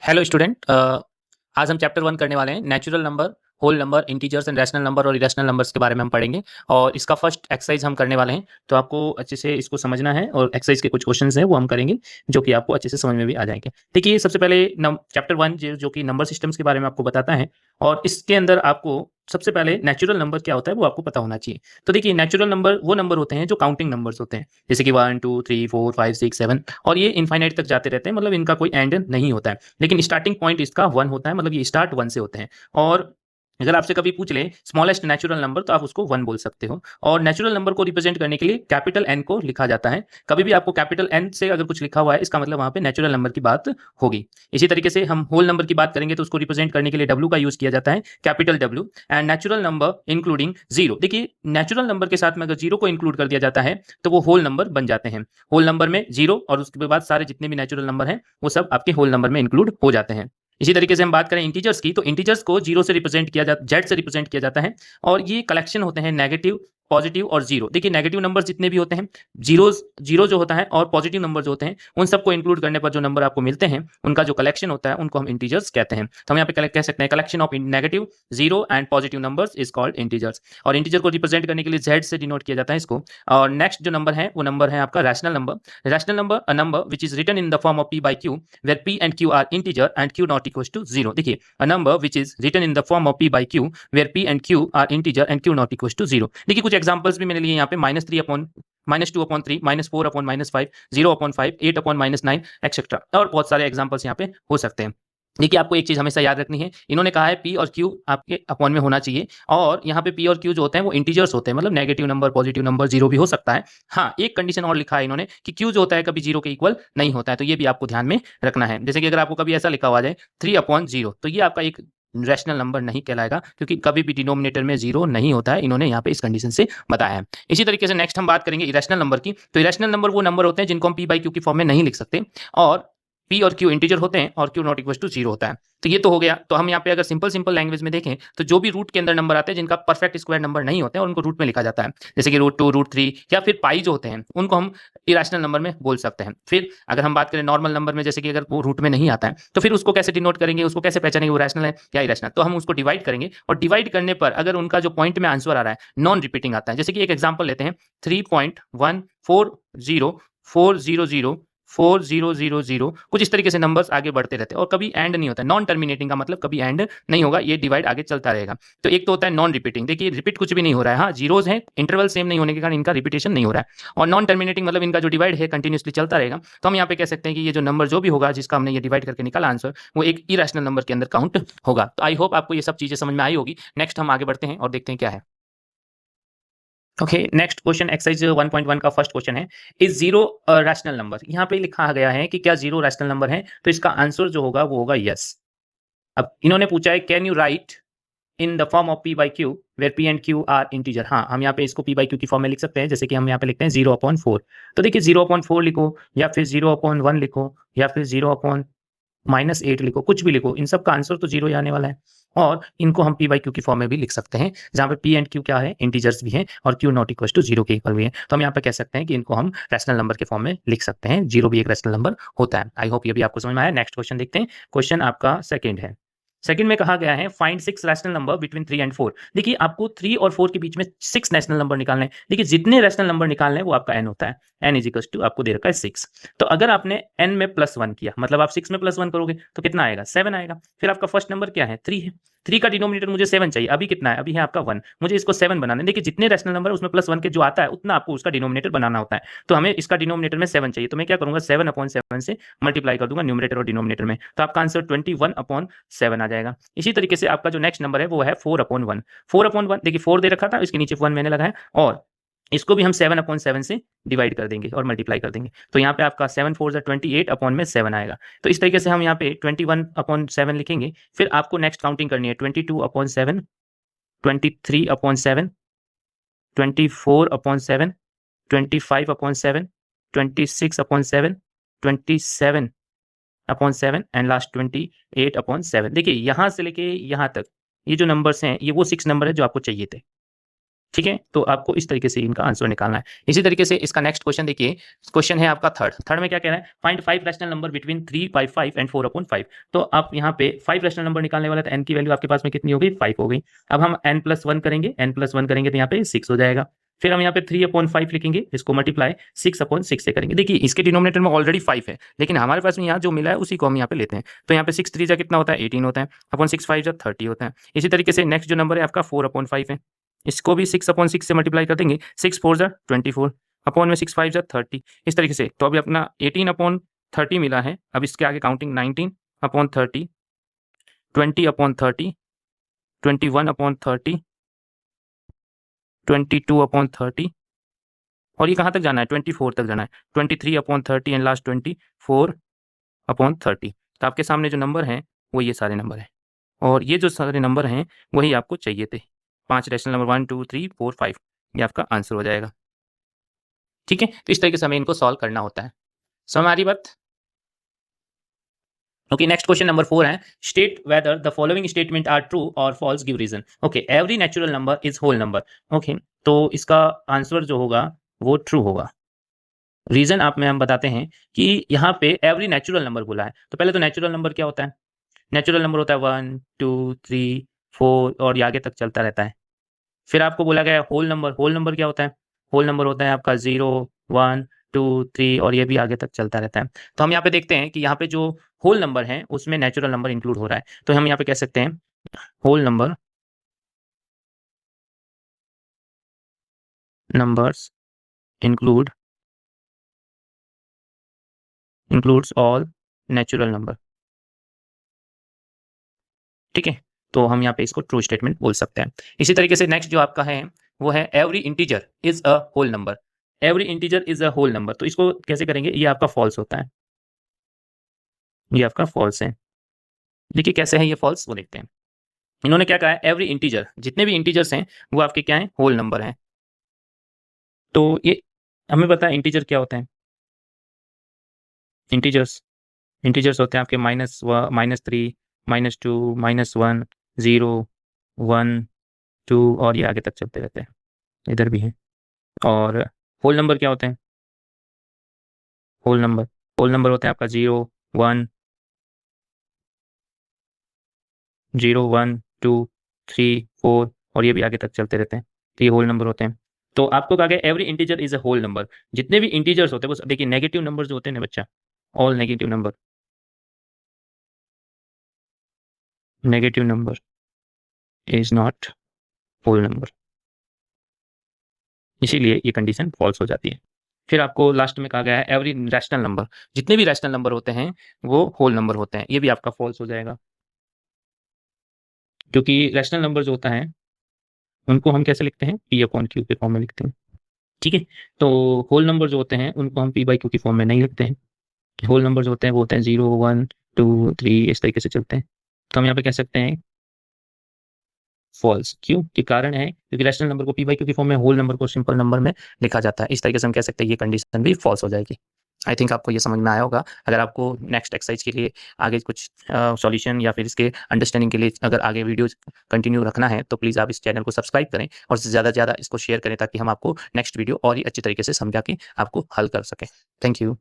Hello student, आज हम chapter 1 करने वाले हैं। Natural number, whole number, integers and rational number और इरेशनल नंबर्स के बारे में हम पढ़ेंगे और इसका फर्स्ट एक्सरसाइज हम करने वाले हैं। तो आपको अच्छे से इसको समझना है और एक्सरसाइज के कुछ क्वेश्चंस हैं वो हम करेंगे जो कि आपको अच्छे से समझ में भी आ जाएंगे। देखिए, सबसे पहले चैप्टर 1 जो कि नंबर सिस्टम्स के बारे में आपको बताता है और इसके अंदर आपको सबसे पहले नेचुरल नंबर क्या होता है वो आपको पता होना चाहिए। तो देखिए, नेचुरल नंबर वो नंबर होते हैं जो काउंटिंग नंबर्स होते हैं, जैसे कि 1 2 3 4 5 6 7 और ये इनफाइनाइट तक जाते रहते हैं, मतलब इनका कोई एंड नहीं होता है। लेकिन स्टार्टिंग पॉइंट इसका 1 होता है, मतलब ये स्टार्ट 1 से होते हैं। और अगर आपसे कभी पूछ ले स्मॉलेस्ट नेचुरल नंबर तो आप उसको 1 बोल सकते हो। और नेचुरल नंबर को रिप्रेजेंट करने के लिए कैपिटल एन को लिखा जाता है। कभी भी आपको कैपिटल एन से अगर कुछ लिखा हुआ है, इसका मतलब वहां पे नेचुरल नंबर की बात होगी। इसी तरीके से हम होल नंबर की बात करेंगे तो उसको रिप्रेजेंट करने के लिए डब्ल्यू का यूज किया जाता है, capital W. And natural number including zero, देखिए नेचुरल नंबर के साथ में अगर जीरो को इंक्लूड कर दिया जाता है तो वो होल नंबर बन जाते हैं। होल नंबर में जीरो और उसके बाद सारे जितने भी नेचुरल नंबर हैं वो सब आपके होल नंबर में इंक्लूड हो जाते हैं। इसी तरीके से हम बात करें इंटीजर्स की, तो इंटीजर्स को जीरो से रिप्रेजेंट किया जाता, जेड से रिप्रेजेंट किया जाता है और ये कलेक्शन होते हैं नेगेटिव, पॉजिटिव और जीरो। देखिए, नेगेटिव नंबर जितने भी होते हैं, जीरो जीरो जो होता है और पॉजिटिव नंबर जो होते हैं, उन सबको इंक्लूड करने पर जो नंबर आपको मिलते हैं उनका जो कलेक्शन होता है उनको हम इंटीजर्स कहते हैं। तो हम यहाँ पे कह सकते हैं collection of negative, zero and positive numbers is called integers. और इंटीजर को रिप्रेजेंट करने के लिए जेड से डिनोट किया जाता है इसको। और नेक्स्ट जो नंबर है वो नंबर है आपका rational number. Rational number, a number which is written in the form of p by q, where p and q are integer and q not equal to zero. देखिए, a number which is written in the form of p by q where p and q are integer and q not equals to zero। देखिए, कुछ examples भी मैंने लिए यहाँ पे, -3 upon -2/3, -4 upon -5, 0/5, 8 upon -9 etcetera, और बहुत सारे एग्जांपल्स यहाँ पे हो सकते हैं। देखिए, आपको एक चीज हमेशा याद रखनी है, इन्होंने कहा है p और q आपके अपॉन में होना चाहिए और यहाँ पे p और q जो होते हैं वो इंटीजर्स होते हैं, मतलब negative number, positive number, zero भी हो सकता है। हाँ, एक कंडीशन और लिखा है इन्होंने कि q जो होता है कभी जीरो के इक्वल नहीं होता है, तो ये भी आपको ध्यान में रखना है। जैसे कि अगर आपको कभी ऐसा लिखा हुआ जाए 3/0, तो ये आपका एक रैशनल नंबर नहीं कहलाएगा, क्योंकि कभी भी डिनोमिनेटर में जीरो नहीं होता है, इन्होंने यहाँ पे इस कंडीशन से बताया है। इसी तरीके से नेक्स्ट हम बात करेंगे इरेशनल नंबर की। तो इरेशनल नंबर वो नंबर होते हैं जिनको हम p बाई क्यू की फॉर्म में नहीं लिख सकते और p और q इंटीजर होते हैं और q not equal to zero होता है। तो ये तो हो गया। तो हम यहाँ पे अगर सिंपल लैंग्वेज में देखें तो जो भी रूट के अंदर नंबर आते हैं जिनका परफेक्ट स्क्वायर नंबर नहीं होते हैं और उनको रूट में लिखा जाता है, जैसे कि √2, √3 या फिर पाई जो होते हैं उनको हम इरेशनल नंबर में बोल सकते हैं। फिर अगर हम बात करें नॉर्मल नंबर में, जैसे कि अगर वो रूट में नहीं आता है तो फिर उसको कैसे डिनोट करेंगे, उसको कैसे पहचानेंगे वो रैशनल है या इरेशनल, तो हम उसको डिवाइड करेंगे और डिवाइड करने पर अगर उनका जो पॉइंट में आंसर आ रहा है नॉन रिपीटिंग आता है। जैसे कि एक एग्जाम्पल लेते हैं 3.140404000, कुछ इस तरीके से नंबर्स आगे बढ़ते रहते हैं और कभी एंड नहीं होता है। नॉन टर्मिनेटिंग का मतलब कभी एंड नहीं होगा, ये डिवाइड आगे चलता रहेगा। तो एक तो होता है नॉन रिपीटिंग, देखिए रिपीट कुछ भी नहीं हो रहा है, हाँ जीरोज हैं, इंटरवल सेम नहीं होने के कारण इनका रिपीटेशन नहीं हो रहा है। और नॉन टर्मिनेटिंग मतलब इनका जो डिवाइड है कंटिन्यूसली चलता रहेगा। तो हम यहाँ पे कह सकते हैं कि ये जो नंबर जो भी होगा जिसका हमने ये डिवाइड करके निकाला आंसर, वो एक इरेशनल नंबर के अंदर काउंट होगा। तो आई होप आपको ये सब चीजें समझ में आई होगी। नेक्स्ट हम आगे बढ़ते हैं और देखते हैं क्या है। ओके, नेक्स्ट क्वेश्चन एक्सरसाइज 1.1 का फर्स्ट क्वेश्चन है, इज जीरो रैशनल नंबर। यहाँ पे लिखा गया है कि क्या जीरो रैशनल नंबर है, तो इसका आंसर जो होगा वो होगा यस। अब इन्होंने पूछा है can you write in the form of p by q where p and q are integer. हाँ, हम यहाँ पे इसको p बाई क्यू की फॉर्म में लिख सकते हैं, जैसे कि हम यहाँ पे लिखते हैं 0/4। तो देखिए 0/4 लिखो या फिर 0/1 लिखो या फिर 0/-8 लिखो, कुछ भी लिखो, इन सब का आंसर तो जीरो ही आने वाला है। और इनको हम p बाई क्यू की फॉर्म में भी लिख सकते हैं, जहाँ पे p एंड q क्या है, इंटीजर्स भी हैं और q not equal to zero के इक्वल भी है। तो हम यहाँ पे कह सकते हैं कि इनको हम रैशनल नंबर के फॉर्म में लिख सकते हैं, जीरो भी एक रैशनल नंबर होता है। आई होप ये भी आपको समझ में आया। नेक्स्ट क्वेश्चन देखते हैं। क्वेश्चन आपका सेकंड है। सेकंड में कहा गया है find 6 rational number between 3 and 4। देखिए, आपको 3 और 4 के बीच में 6 रैशनल नंबर निकालने हैं। देखिए, जितने रैशनल नंबर निकालने हैं वो आपका n होता है, n इज इक्वल टू आपको दे रखा है 6। तो अगर आपने n में +1 किया, मतलब आप 6 में +1 करोगे तो कितना आएगा, 7 आएगा। फिर आपका फर्स्ट नंबर क्या है, 3 है। 3 का डिनोमिनेटर मुझे 7 चाहिए, अभी कितना है, अभी है आपका 1, मुझे इसको 7 बनाना है। देखिए, जितने रैशनल नंबर उसमें +1 के जो आता है उतना आपको उसका डिनोमिनेटर बनाना होता है। तो हमें इसका डिनोमिनेटर में 7 चाहिए, तो मैं क्या करूंगा, 7/7 से मल्टीप्लाई कर दूंगा न्यूमरेटर और डिनोमिनेटर में, तो आपका आंसर 21/7 आ जाएगा। इसी तरीके से आपका जो नेक्स्ट नंबर है वो है 4/1। 4/1, देखिए 4 दे रखा था, इसके नीचे 1 मैंने लगाया और इसको भी हम 7/7 से डिवाइड कर देंगे और मल्टीप्लाई कर देंगे। तो यहाँ पे आपका 7 4 28/7 आएगा। तो इस तरीके से हम यहाँ पे 21/7 लिखेंगे। फिर आपको नेक्स्ट काउंटिंग करनी है 22/7, 23/7, 24/7, 25/7, 26/7, 27/7 एंड लास्ट 28/7। देखिए, यहाँ से लेके यहाँ तक ये जो नंबर्स हैं ये वो 6 नंबर है जो आपको चाहिए थे। ठीक है, तो आपको इस तरीके से इनका आंसर निकालना है। इसी तरीके से इसका नेक्स्ट क्वेश्चन देखिए, क्वेश्चन है आपका थर्ड में क्या कह रहा है, find 5 rational number between 3/5 and 4/5। तो आप यहाँ पे 5 रैशनल नंबर निकालने वाला, तो n की वैल्यू आपके पास में कितनी हो गई, 5 हो गई। अब हम n+1 करेंगे, n+1 करेंगे तो यहाँ पे 6 हो जाएगा। फिर हम यहाँ पे 3/5 लिखेंगे, इसको मल्टीप्लाई 6/6 से करेंगे। देखिए इसके डिनोमिनेटर में ऑलरेडी 5 है, लेकिन हमारे पास में यहाँ जो मिला है उसी को हम यहाँ पे लेते हैं। तो यहाँ पे 6 3 जा कितना होता है, 18 होता है, अपॉन 6 5 जा 30 होता है। इसी तरीके से नेक्स्ट जो नंबर है आपका 4/5 है, इसको भी 6/6 से मल्टीप्लाई कर देंगे, 6 4 जा 24, अपॉन में 6 5 जा 30, इस तरीके से। तो अभी अपना 18/30 मिला है। अब इसके आगे काउंटिंग 19/30, 20/30, 21/30, 22/30, और ये कहाँ तक जाना है, 24 तक जाना है, 23/30 एंड लास्ट 24/30। तो आपके सामने जो नंबर हैं वो ये सारे नंबर हैं, और ये जो सारे नंबर हैं वही आपको चाहिए थे। 5 रैशनल नंबर 1 2 3 4 5, ये आपका आंसर हो जाएगा। ठीक है, तो इस तरीके से हमें इनको सॉल्व करना होता है। समझ आ रही बात? ओके, नेक्स्ट क्वेश्चन नंबर 4 है, state whether the following statement are true और false, give reason. Okay, every natural number is whole number. Okay, तो इसका आंसर जो होगा वो ट्रू होगा। रीजन आप में हम बताते हैं कि यहाँ पे एवरी नेचुरल नंबर बोला है, तो पहले तो नेचुरल नंबर क्या होता है, नेचुरल नंबर होता है 1 2 3 4 और ये आगे तक चलता रहता है। फिर आपको बोला गया है होल नंबर, होल नंबर क्या होता है, होल नंबर होता है आपका 0 1 2 3 और ये भी आगे तक चलता रहता है। तो हम यहाँ पे देखते हैं कि यहाँ पे जो होल नंबर है उसमें नेचुरल नंबर इंक्लूड हो रहा है, तो हम यहाँ पे कह सकते हैं whole number numbers includes all natural number. ठीक है, तो हम यहाँ पे इसको ट्रू स्टेटमेंट बोल सकते हैं। इसी तरीके से नेक्स्ट जो आपका है वो है every integer is a whole number. Every integer is a whole number, तो इसको कैसे करेंगे, ये आपका फॉल्स होता है, ये आपका फॉल्स है। देखिए कैसे है ये फॉल्स, वो देखते हैं। इन्होंने क्या कहा है, एवरी इंटीजर, जितने भी इंटीजर्स हैं वो आपके क्या हैं, होल नंबर हैं। तो ये हमें पता है इंटीजर क्या होता है, इंटीजर्स होते हैं आपके -3 -2 -1 0 1 2 और ये आगे तक चलते रहते हैं, इधर भी है। और होल नंबर क्या होते हैं, होल नंबर होते हैं आपका 0 1 0 1 2 3 4 और ये भी आगे तक चलते रहते हैं, तो ये होल नंबर होते हैं। तो आपको कहा गया every integer is a whole number, जितने भी इंटीजर्स होते हैं वो देखिए नेगेटिव नंबर जो होते हैं ना बच्चा, all negative number is not whole number, इसीलिए ये कंडीशन फॉल्स हो जाती है। फिर आपको लास्ट में कहा गया है एवरी रैशनल नंबर, जितने भी रैशनल नंबर होते हैं वो होल नंबर होते हैं, ये भी आपका फॉल्स हो जाएगा, क्योंकि रैशनल नंबर जो होता है उनको हम कैसे लिखते हैं, P/Q के फॉर्म में लिखते हैं। ठीक है, तो होल नंबर जो होते हैं उनको हम P/Q की फॉर्म में नहीं लिखते हैं। होल नंबर जो होते हैं वो होते हैं 0 1 2 3 इस तरीके से चलते हैं। तो हम यहाँ पे कह सकते हैं फॉल्स, क्यों, कि कारण है क्योंकि रैशनल नंबर को P/Q की फॉर्म में, होल नंबर को सिंपल नंबर में लिखा जाता है। इस तरीके से हम कह सकते हैं ये कंडीशन भी फॉल्स हो जाएगी। आई थिंक आपको ये समझ में आया होगा। अगर आपको नेक्स्ट एक्सरसाइज के लिए आगे कुछ सॉल्यूशन या फिर इसके अंडरस्टैंडिंग के लिए अगर आगे वीडियो कंटिन्यू रखना है तो प्लीज़ आप इस चैनल को सब्सक्राइब करें और ज़्यादा से ज़्यादा इसको शेयर करें, ताकि हम आपको नेक्स्ट वीडियो और ही अच्छी तरीके से समझा के आपको हल कर सकें। Thank you.